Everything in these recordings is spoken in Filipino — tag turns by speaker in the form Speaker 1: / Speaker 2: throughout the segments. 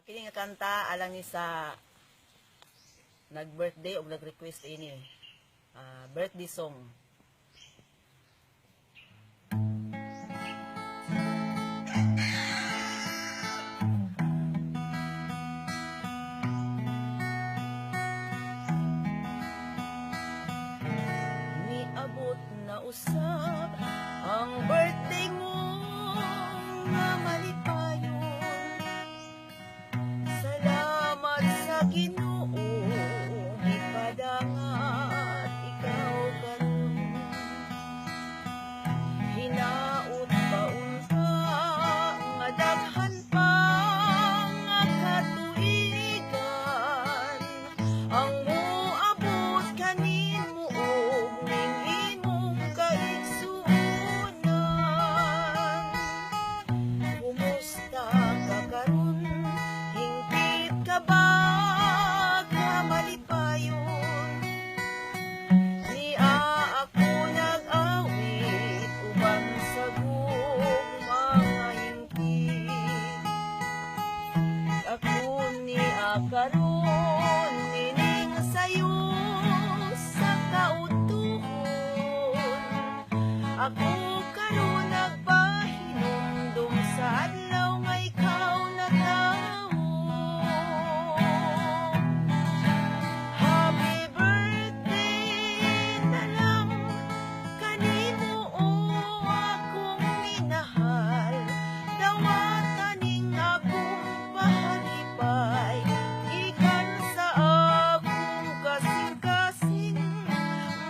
Speaker 1: Kini nga kanta alang ni sa nag-birthday o nag-request ini. Birthday song. Niabot na usab ang birthday mo nga malipayon. Salamat sa Ginoo, ipadangat ikaw karon. Hinaut pa unta nga daghan pa nga katuigan ang moabot kanimo og ning imong kaigsuonan. Kumusta ka karon? Hingpit ka ba ka malipayon? Niya ako nag-awit ubang sa mga hingpit. Ako niya karon nining sayo sa kautuhon. Ako karon nagpahinumdum sa adlaw nga ikaw natawo. Happy birthday na lang kanimo o akong minahal. Dawatan ning akong pahalipay ikan sa akong kasing-kasing.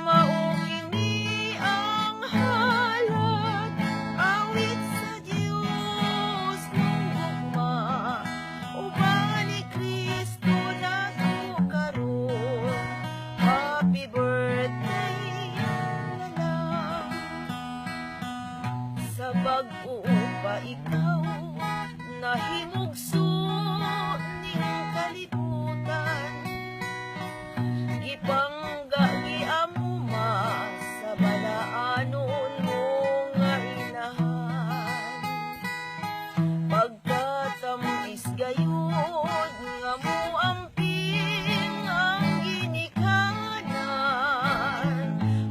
Speaker 1: Mao kini ang halad awit sa Dios nung gugma. Uban ni Kristo nato karon. Happy birthday na lang. Sa bag-o pa ikaw nahimugso ning kalibutan. Gipangga giamuma sa balaanon mo nga inahan. Pagkatamis gayud nga moamping ang ginikanan.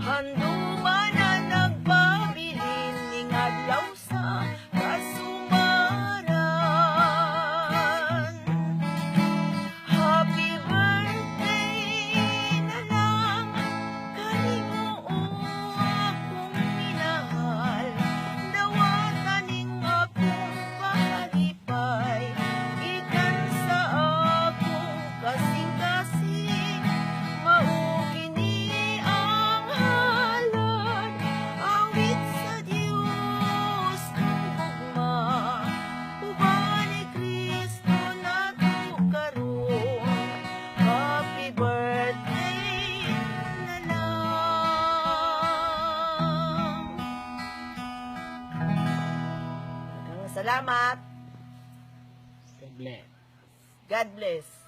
Speaker 1: Handuman na nagpabilin ning adlaw sa kasumaran. Happy birthday na lang kanimo o akong minahal. Dawatan ning akong pahalipay ikan sa akong kasing-kasing. Mao kini ang halad awit sa Dios nung gugma. Uban ni Kristo nato karon. Happy birthday na lang. Salamat.
Speaker 2: God bless.
Speaker 1: God bless.